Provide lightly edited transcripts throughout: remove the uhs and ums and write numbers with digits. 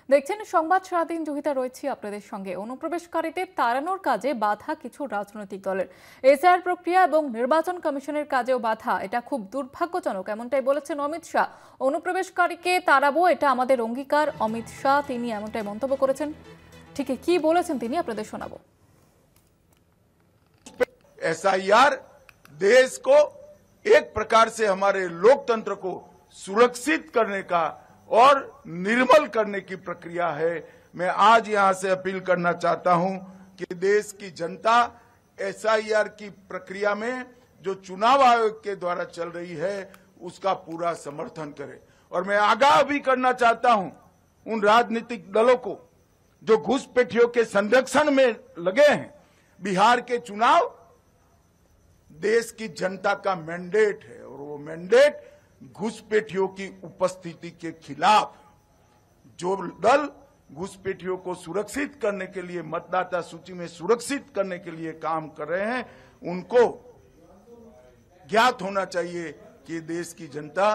দেখছেন সংবাদ সারাদিন জহিতা রয়েছে আপনাদের সঙ্গে। অনুপ্রবেশকারীদের তাড়ানোর কাজে বাধা কিছু রাজনৈতিক দলের, এসআইআর প্রক্রিয়া এবং নির্বাচন কমিশনের কাজেও বাধা। এটা খুব দুর্ভাগ্যজনক, এমনটাই বলেছেন অমিত শাহ। অনুপ্রবেশকারীকে তাড়াবো, এটা আমাদের অঙ্গীকার। অমিত শাহ তিনি এমনটাই মন্তব্য করেছেন। ঠিক কি বলেছেন তিনি আপনাদের শোনাবো। एसआईआर देश को एक प्रकार से हमारे लोकतंत्र को सुरक्षित करने का और निर्मल करने की प्रक्रिया है। मैं आज यहां से अपील करना चाहता हूं कि देश की जनता एसआईआर की प्रक्रिया में जो चुनाव आयोग के द्वारा चल रही है उसका पूरा समर्थन करे। और मैं आगाह भी करना चाहता हूं उन राजनीतिक दलों को जो घुसपैठियों के संरक्षण में लगे हैं। बिहार के चुनाव देश की जनता का मैंडेट है और वो मैंडेट घुसपैठियों की उपस्थिति के खिलाफ। जो दल घुसपैठियों को सुरक्षित करने के लिए, मतदाता सूची में सुरक्षित करने के लिए काम कर रहे हैं, उनको ज्ञात होना चाहिए कि देश की जनता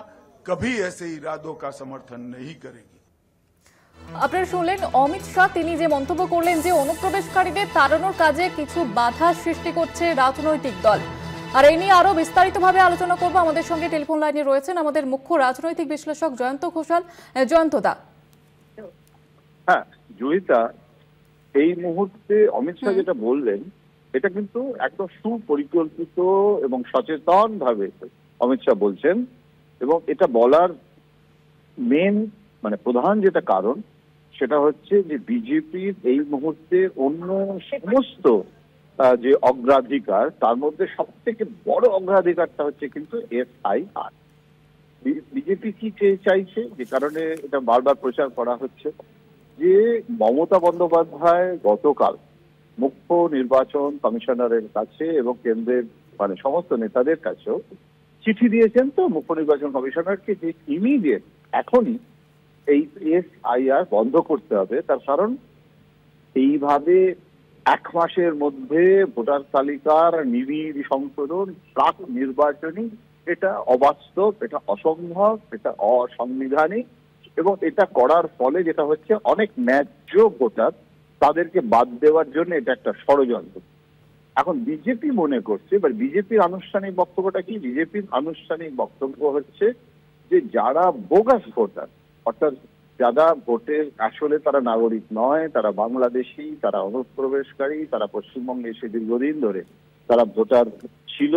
कभी ऐसे इरादों का समर्थन नहीं करेगी। আপনারা শুনলেন অমিত শাহ, তিনি যে মন্তব্য করলেন যে অনুপ্রবেশকারীদের তাড়ানোর কাজে কিছু বাধা সৃষ্টি করছে রাজনৈতিক দল। আর এই নিয়ে আরো বিস্তারিতভাবে আলোচনা করব। আমাদের সঙ্গে টেলিফোন লাইনে রয়েছেন আমাদের মুখ্য রাজনৈতিক বিশ্লেষক জয়ন্ত ঘোষাল। জয়ন্ত দা। হ্যাঁ জয়িতা, এই মুহূর্তে অমিত শাহ যেটা বললেন এটা কিন্তু একদম সুপরিকল্পিত এবং সচেতন ভাবে অমিত শাহ বলছেন। এবং এটা বলার প্রধান যেটা কারণ সেটা হচ্ছে যে বিজেপির এই মুহূর্তে অন্য সমস্ত যে অগ্রাধিকার, তার মধ্যে সব থেকে বড় অগ্রাধিকারটা হচ্ছে কিন্তু এসআইআর। বিজেপি কি চাইছে, যে কারণে এটা বারবার প্রচার করা হচ্ছে, যে মমতা বন্দ্যোপাধ্যায় গতকাল মুখ্য নির্বাচন কমিশনারের কাছে এবং কেন্দ্রের সমস্ত নেতাদের কাছেও চিঠি দিয়েছেন তো মুখ্য নির্বাচন কমিশনারকে, যে ইমিডিয়েট এখনই এই এসআইআর বন্ধ করতে হবে। তার কারণ এইভাবে এক মাসের মধ্যে ভোটার তালিকার নিবিড় সংশোধন প্রাক নির্বাচনী, এটা অবাস্তব, এটা অসম্ভব, এটা অসাংবিধানিক। এবং এটা করার ফলে যেটা হচ্ছে অনেক ন্যায্য ভোটার তাদেরকে বাদ দেওয়ার জন্য এটা একটা ষড়যন্ত্র। এখন বিজেপি মনে করছে, বা বিজেপির আনুষ্ঠানিক বক্তব্যটা কি? বিজেপির আনুষ্ঠানিক বক্তব্য হচ্ছে যে যারা বোগাস ভোটার, অর্থাৎ যারা ভোটের আসলে তারা নাগরিক নয়, তারা বাংলাদেশি, তারা অনুপ্রবেশকারী, তারা পশ্চিমবঙ্গে এসে দীর্ঘদিন ধরে তারা ভোটার ছিল,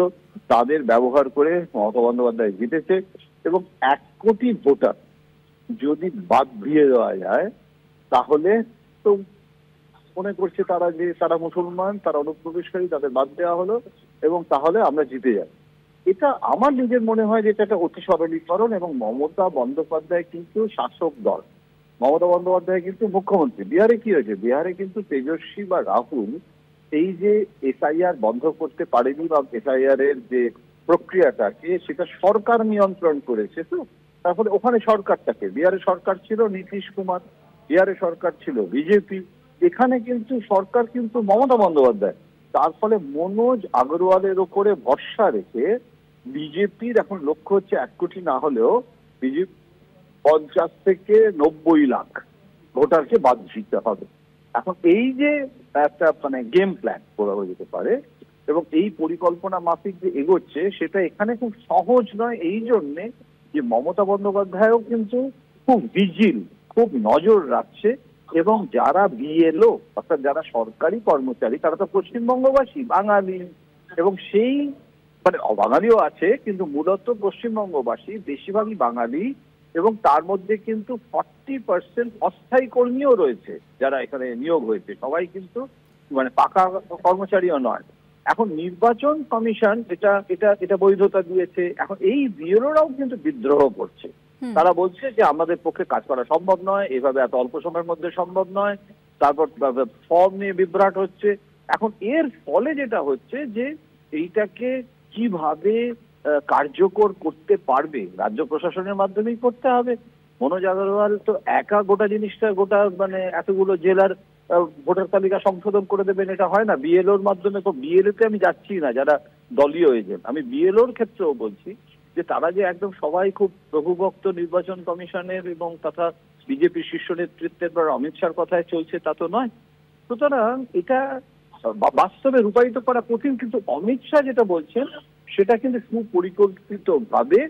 তাদের ব্যবহার করে মমতা বন্দ্যোপাধ্যায় জিতেছে। এবং 1 কোটি ভোটার যদি বাদ দিয়ে দেওয়া যায় তাহলে তো মনে করছে তারা যে তারা মুসলমান, তারা অনুপ্রবেশকারী, তাদের বাদ দেওয়া হলো এবং তাহলে আমরা জিতে যাই। এটা আমার নিজের মনে হয় যে এটা একটা অতি সরলীকরণ। এবং মমতা বন্দ্যোপাধ্যায় কিন্তু শাসক দল, মমতা বন্দ্যোপাধ্যায় কিন্তু মুখ্যমন্ত্রী। বিহারে কি হয়েছে? বিহারে কিন্তু তেজস্বী বা রাহুল এই যে এসআইআর বন্ধ করতে পারেনি, বা এসআইআর এর যে প্রক্রিয়াটাকে সেটা সরকার নিয়ন্ত্রণ করেছে। তো তারপরে ওখানে সরকারটাকে, বিহারে সরকার ছিল নীতিশ কুমার, বিহারে সরকার ছিল বিজেপি, এখানে কিন্তু সরকার কিন্তু মমতা বন্দ্যোপাধ্যায়। তার ফলে মনোজ আগরওয়ালের ওপরে ভরসা রেখে বিজেপির এখন লক্ষ্য হচ্ছে 1 কোটি না হলেও বিজেপি 50 থেকে 90 লাখ ভোটারকে বাদ দিতে হবে। এখন এই যে একটা গেম প্ল্যান বলা যেতে পারে এবং এই পরিকল্পনা মাফিক যে এগোচ্ছে, সেটা এখানে খুব সহজ নয়। এই জন্যে যে মমতা বন্দ্যোপাধ্যায়ও কিন্তু খুব ভিজিল, খুব নজর রাখছে। এবং যারা বিএলও, অর্থাৎ যারা সরকারি কর্মচারী, তারা তো পশ্চিমবঙ্গবাসী, বাঙালি, এবং সেই বাঙালিও আছে কিন্তু মূলত পশ্চিমবঙ্গবাসী, বেশিরভাগই বাঙালি। এবং তার মধ্যে কিন্তু 40% অস্থায়ী কর্মীও রয়েছে যারা এখানে নিয়োগ হয়েছে, সবাই কিন্তু পাকা কর্মচারীও নয়। এখন নির্বাচন কমিশন এটা বৈধতা দিয়েছে। এখন এই বিএলওরাও কিন্তু বিদ্রোহ করছে। তারা বলছে যে আমাদের পক্ষে কাজ করা সম্ভব নয়, এভাবে এত অল্প সময়ের মধ্যে সম্ভব নয়। তারপর ফর্ম নিয়ে বিভ্রাট হচ্ছে। এখন এর ফলে যেটা হচ্ছে যে এইটাকে কিভাবে কার্যকর করতে পারবে, রাজ্য প্রশাসনের মাধ্যমেই করতে হবে। মনোজ আগরওয়াল তো একা গোটা জিনিসটা, গোটা এতগুলো জেলার ভোটার তালিকা সংশোধন করে দেবেন, এটা হয় না। বিএলওর মাধ্যমে, তো বিএলওতে আমি যাচ্ছি না যারা দলীয় এজেন্ট, আমি বিএলওর ক্ষেত্রেও বলছি যে তারা যে একদম সবাই খুব প্রভুভক্ত নির্বাচন কমিশনের এবং তথা বিজেপির শীর্ষ নেতৃত্বের বা অমিত শাহর কথায় চলছে তা তো নয়। সুতরাং এটা বাস্তবে রূপায়িত করা কঠিন, কিন্তু অমিত শাহ যেটা বলছেন সেটা কিন্তু সুপরিকল্পিত ভাবে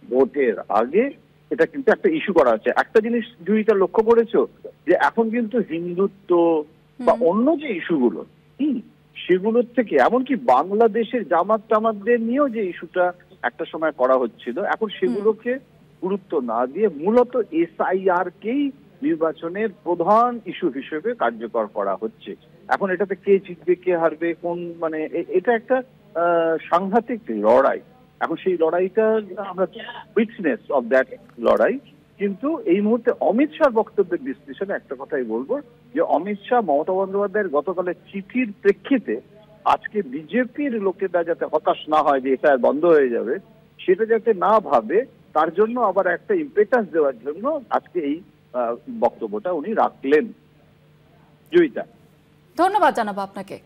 ভোটের আগে এটা কিন্তু একটা ইস্যু করা হচ্ছে। একটা জিনিস জুইটা লক্ষ্য করেছো যে এখন কিন্তু হিন্দুত্ব বা অন্য যে ইস্যুগুলো সেগুলোর থেকে এমনকি বাংলাদেশের জামাত টামাতদের নিয়েও যে ইস্যুটা একটা সময় করা হচ্ছিল, এখন সেগুলোকে গুরুত্ব না দিয়ে মূলত SIR কেই নির্বাচনের প্রধান ইস্যু হিসেবে কার্যকর করা হচ্ছে। এখন এটাতে কে জিতবে কে হারবে কোন মানে এটা একটা সাংঘাতিক লড়াই। এখন সেই লড়াইটা আমরা উইটনেস অফ দ্যাট লড়াই। কিন্তু এই মুহূর্তে অমিত শাহ বক্তব্যের বিশ্লেষণে একটা কথাই বলবো যে অমিত শাহ মমতা বন্দ্যোপাধ্যায়ের গতকালের চিঠির প্রেক্ষিতে আজকে বিজেপির লোকেরা যাতে হতাশ না হয় যে এটা বন্ধ হয়ে যাবে, সেটা যাতে না ভাবে তার জন্য আবার একটা ইম্পেটাস দেওয়ার জন্য আজকে এই বক্তব্যটা উনি রাখলেন। জয়িতা, ধন্যবাদ জানাবো আপনাকে।